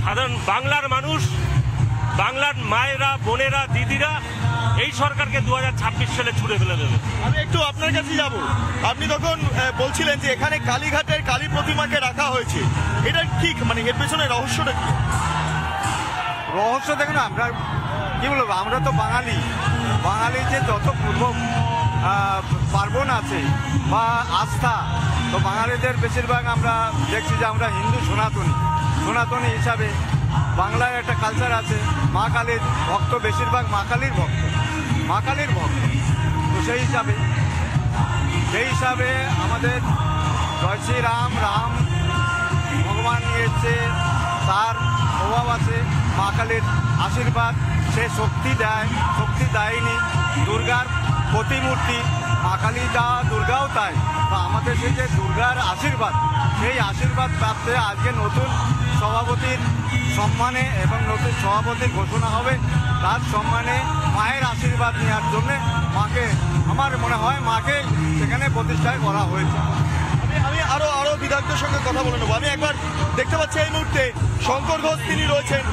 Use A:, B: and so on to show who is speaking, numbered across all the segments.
A: সাধারণ বাংলার মানুষ, বাংলার মায়েরা, বোনেরা, দিদিরা এই সরকারকে 2026 সালে ছুড়ে ফেলে দেবে।
B: আমি একটু আপনার কাছে যাব। আপনি তখন বলছিলেন যে এখানে কালীঘাটের কালী প্রতিমাকে রাখা হয়েছে, এটা ঠিক মানে এর পেছনে রহস্যটা কি?
C: রহস্য দেখুন, আমরা কি বলবো, আমরা তো বাঙালি, বাঙালির যে যত পূর্ব পার্বণ আছে বা আস্থা, তো বাঙালিদের বেশিরভাগ আমরা দেখছি যে আমরা হিন্দু সনাতনী হিসাবে বাংলায় একটা কালচার আছে। মা কালীর ভক্ত, বেশিরভাগ মা কালীর ভক্ত। তো সেই হিসাবে আমাদের জয় শ্রী রাম ভগবান নিয়েছে, তার প্রভাব আছে, মা কালীর আশীর্বাদ, সে শক্তি দেয়নি। দুর্গার প্রতিমূর্তি, মা কালী যা দুর্গাও তাই, বা আমাদের সেই যে দুর্গার আশীর্বাদ, সেই আশীর্বাদ প্রাপ্তে আজকে নতুন সভাপতির সম্মানে এবং নতুন সভাপতির ঘোষণা হবে, তার সম্মানে মায়ের আশীর্বাদ নেওয়ার জন্যে আমার মনে হয় মাকে সেখানে প্রতিষ্ঠা করা হয়েছে।
B: আমি আরো বিধায়কদের সঙ্গে কথা বলে নেবো। আমি একবার দেখতে পাচ্ছি এই মুহূর্তে শঙ্কর ঘোষ, তিনি রয়েছেন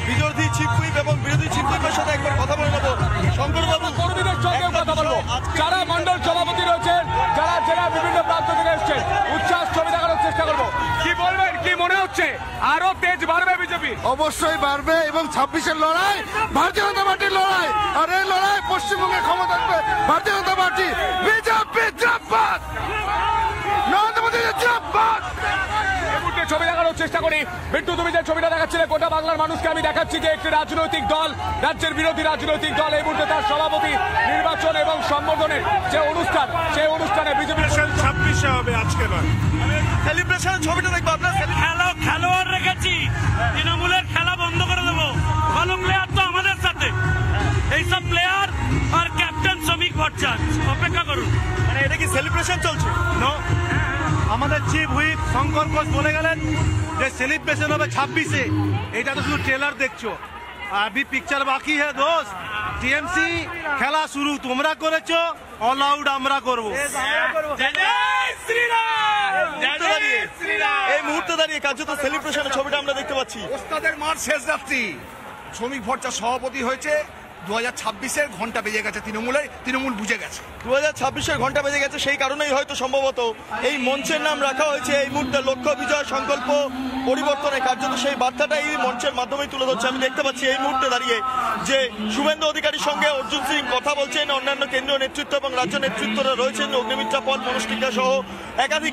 B: বিরোধী চিফ হুইপ এবং বিরোধী চিফ হুইপের সাথে একবার কথা বলে নেবো। শঙ্কর বাবু,
D: কর্মীদের সঙ্গে কথা বলবো, যারা মন্ডল সভাপতি রয়েছেন, যারা জেলা বিভিন্ন প্রান্ত থেকে এসছেন, উচ্ছ্বাস ছবি দেখানোর চেষ্টা করবো। কি বলবেন, কি মনে হচ্ছে আরো তেজ বাড়বে বিজেপি?
E: অবশ্যই বাড়বে, এবং 26-এর লড়াই ভারতীয় জনতা পার্টির লড়াই, আর এই লড়াই পশ্চিমবঙ্গে ক্ষমতা আসবে ভারতীয় জনতা পার্টি। বিজেপি জিন্দাবাদ, নরেন্দ্র মোদী জিন্দাবাদ।
D: এই মুহূর্তে ছবি দেখানোর চেষ্টা করি। বিট্টু, তুমি যে ছবিটা দেখাচ্ছিলে গোটা বাংলার মানুষকে আমি দেখাচ্ছি যে একটি রাজনৈতিক দল, রাজ্যের বিরোধী রাজনৈতিক দল এই মুহূর্তে তার সভাপতি নির্বাচন এবং সম্বোধনের যে অনুষ্ঠান, সেই অনুষ্ঠানে বিজেপি
A: 26-এ হবে, আজকে নয়।
B: সেলিব্রেশনের ছবিটা দেখবো। আপনার
A: খেলোয়াড় রেখেছি, তৃণমূলের খেলা বন্ধ করে দেবো। ভালো প্লেয়ার তো আমাদের সাথে, এইসব প্লেয়ার আর ক্যাপ্টেন শ্রমিক ভট্টাচার্য, অপেক্ষা করুন।
B: মানে এটা কি সেলিব্রেশন চলছে?
F: আমাদের চিফ হুইপ শঙ্কর ঘোষ বলে গেলেন যে সেলিব্রেশন হবে 26-এ। এটা তো শুধু ট্রেলার দেখছো, আবি পিকচার বাকি হে দোস্ত। টিএমসি খেলা শুরু তোমরা করেছো, অল আউট আমরা করবো।
B: এই মুহূর্তে দাঁড়িয়ে কার্যত সেলিব্রেশনের ছবিটা আমরা দেখতে পাচ্ছি।
E: ওস্তাদের মার শেষ রাত্রি, শ্রমিক ভট্টাচার্য সভাপতি হয়েছে। 2026-এর ঘন্টা বেজে গেছে, তৃণমূল বুঝে গেছে
B: 2026-এর ঘন্টা বেজে গেছে। সেই কারণেই হয়তো সম্ভবত এই মঞ্চের নাম রাখা হয়েছে এই মুহূর্তে লক্ষ্য বিজয় সংকল্প পরিবর্তনের। কার্যত সেই বার্তাটা এই মঞ্চের মাধ্যমেই তুলে ধরছে। আমি দেখতে পাচ্ছি এই মুহূর্তে দাঁড়িয়ে যে শুভেন্দু অধিকারীর সঙ্গে অর্জুন সিং কথা বলছেন, অন্যান্য কেন্দ্রীয় নেতৃত্ব এবং রাজ্য নেতৃত্বরা রয়েছেন, অগ্নিমিত্রা পল, মনোজ টিকা সহ একাধিক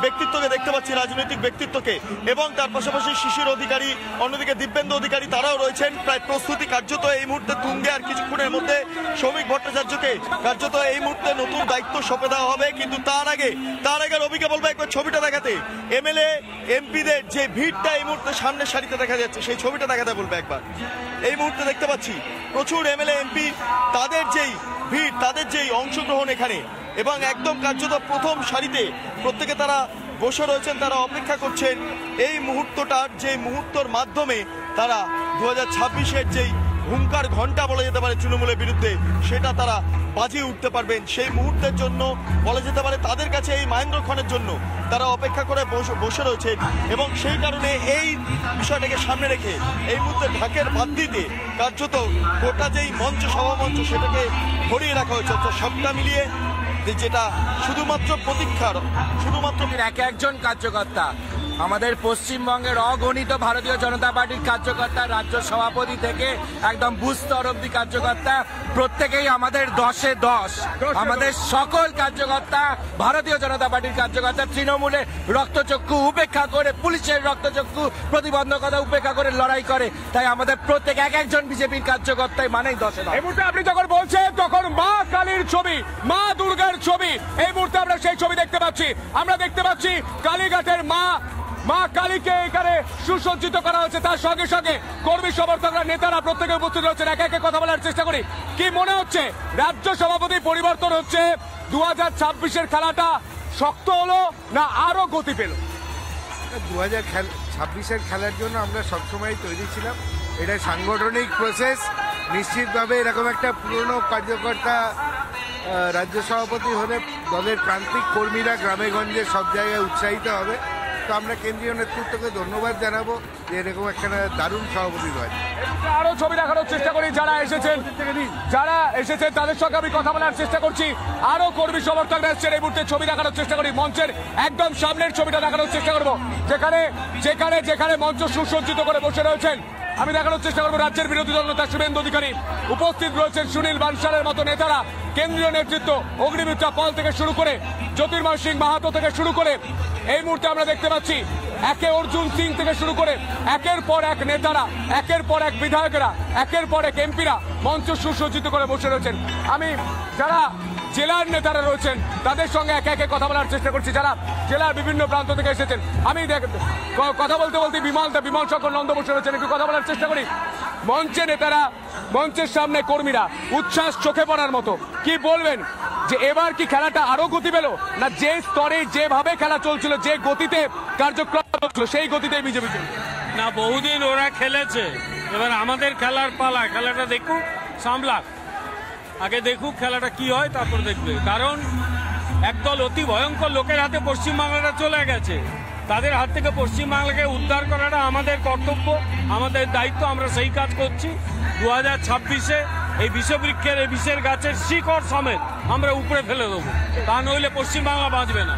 B: ব্যক্তিত্বকে দেখতে পাচ্ছি, রাজনৈতিক ব্যক্তিত্বকে, এবং তার পাশাপাশি শিশির অধিকারী, অন্যদিকে দিব্যেন্দু অধিকারী, তারাও রয়েছেন। প্রায় প্রস্তুতি কার্যত এই মুহূর্তে তুঙ্গে। আর কিছুক্ষণের মধ্যে শ্রমিক ভট্টাচার্যকে কার্যত এই মুহূর্তে নতুন দায়িত্ব সঁপে দেওয়া হবে। কিন্তু তার আগে রবিকে বলবো একবার ছবিটা দেখাতে। এমএলএ এমপিদের যে ভিড়টা এই মুহূর্তে সামনে সারিতে দেখা যাচ্ছে, সেই ছবিটা দেখাতে বলবে একবার। এই মুহূর্তে দেখতে পাচ্ছি প্রচুর এমএলএ এমপি, তাদের যেই ভিড়, তাদের যেই অংশগ্রহণ এখানে, এবং একদম কার্যত প্রথম সারিতে প্রত্যেকে তারা বসে রয়েছেন, তারা অপেক্ষা করছেন এই মুহূর্তটার, যে মুহূর্তর মাধ্যমে তারা 2026-এর যেই হুঙ্কার ঘন্টা বলা যেতে পারে তৃণমূলের বিরুদ্ধে, সেটা তারা বাজিয়ে উঠতে পারবেন। সেই মুহূর্তের জন্য বলা যেতে পারে তাদের কাছে এই মহেন্দ্রক্ষণের জন্য তারা অপেক্ষা করে বসে রয়েছেন। এবং সেই কারণে এই বিষয়টাকে সামনে রেখে এই মুহূর্তে ঢাকের বাদ্যিতে কার্যত গোটা যেই মঞ্চ, সভামঞ্চ, সেটাকে ভরিয়ে রাখা হয়েছে। সবটা মিলিয়ে যেটা শুধুমাত্র প্রতীক্ষার, শুধুমাত্র
D: একজন কার্যকর্তা, আমাদের পশ্চিমবঙ্গের অগণিত ভারতীয় জনতা পার্টির কার্যকর্তা, রাজ্য সভাপতি থেকে একদম বুথ স্তর অব্দি কার্যকর্তা, প্রত্যেকেই আমাদের 10-এ 10। আমাদের সকল কার্যকর্তা ভারতীয় জনতা পার্টির কার্যকর্তা, তৃণমূলের রক্তচক্ষু উপেক্ষা করে, পুলিশের রক্তচক্ষু প্রতিবন্ধকতা উপেক্ষা করে লড়াই করে। তাই আমাদের প্রত্যেক একজন বিজেপির কার্যকর্তাই মানেই 10-এ 10। এই মুহূর্তে আপনি যখন বলছেন তখন মা কালীর ছবি, মা দুর্গার ছবি, এই মুহূর্তে আমরা সেই ছবি দেখতে পাচ্ছি। আমরা দেখতে পাচ্ছি কালীঘাটের মা কালীকে এখানে সুসজ্জিত করা হচ্ছে। তার সঙ্গে সঙ্গে কর্মী সমর্থকরা, নেতারা প্রত্যেকে উপস্থিত রয়েছেন। একে একে কথা বলার চেষ্টা করি। কি মনে হচ্ছে, রাজ্য সভাপতি পরিবর্তন হচ্ছে, 2026-এর খেলাটা শক্ত হলো না আরো গতি পেল?
E: 2026-এর খেলার জন্য আমরা সবসময় তৈরি ছিলাম। এটা সাংগঠনিক প্রসেস। নিশ্চিতভাবে এরকম একটা পুরনো কার্যকর্তা রাজ্য সভাপতি হলে দলের প্রান্তিক কর্মীরা গ্রামে গঞ্জে সব জায়গায় উৎসাহিত হবে। তো আমরা কেন্দ্রীয় নেতৃত্বকে ধন্যবাদ জানাবো যে এরকম একটা দারুণ সভাপতি রয়েছে।
G: আরো ছবি দেখানোর চেষ্টা করি, যারা এসেছেন তাদের সঙ্গে আমি কথা বলার চেষ্টা করছি। আরো কর্মী সমর্থকরা এসেছেন, এই মুহূর্তে ছবি দেখানোর চেষ্টা করি। মঞ্চের একদম সামনের ছবিটা দেখানোর চেষ্টা করবো, যেখানে মঞ্চ সুসজ্জিত করে বসে রয়েছেন। আমি দেখানোর চেষ্টা করবো রাজ্যের বিরোধী দল নেতা শুভেন্দু অধিকারী, উপস্থিত রয়েছেন সুনীল বানসালের মতো নেতারা, কেন্দ্রীয় নেতৃত্ব অগ্নিমিত্রা পাল থেকে শুরু করে জ্যোতির্ময় সিং মাহাতো থেকে শুরু করে এই মুহূর্তে আমরা দেখতে পাচ্ছি একে অর্জুন সিং থেকে শুরু করে একের পর এক নেতারা, একের পর এক বিধায়কেরা, একের পর এক এমপিরা মঞ্চ সুসজ্জিত করে বসে রয়েছেন। আমি যারা জেলার নেতারা রয়েছেন তাদের সঙ্গে একে একে কথা বলার চেষ্টা করছি, যারা জেলার বিভিন্ন প্রান্ত থেকে এসেছেন। আমি কথা বলতে বিমল শঙ্কর নন্দ বসে রয়েছেন, একটু কথা বলার চেষ্টা করি। মঞ্চে নেতারা, মঞ্চের সামনে কর্মীরা, উচ্ছ্বাস চোখে পড়ার মতো। কি বলবেন যে এবার কি খেলাটা আরো গতি পেল, না যে স্তরে যেভাবে খেলা চলছিল, যে গতিতে কার্যক্রম চলছিল সেই গতিতেই বিজেপি চলছে?
A: না, বহুদিন ওরা খেলেছে, এবার আমাদের খেলার পালা। খেলাটা দেখুক, সামলাক, আগে দেখুক খেলাটা কি হয়, তারপর দেখবে। কারণ একদল অতি ভয়ঙ্কর লোকের হাতে পশ্চিমবাংলাটা চলে গেছে, তাদের হাত থেকে পশ্চিমবাংলাকে উদ্ধার করাটা আমাদের কর্তব্য, আমাদের দায়িত্ব। আমরা সেই কাজ করছি। 2026-এ এই বিষবৃক্ষের, এই বিষের গাছের শিকড় সমেত আমরা উপরে ফেলে দেবো, তা নইলে পশ্চিমবাংলা বাঁচবে না।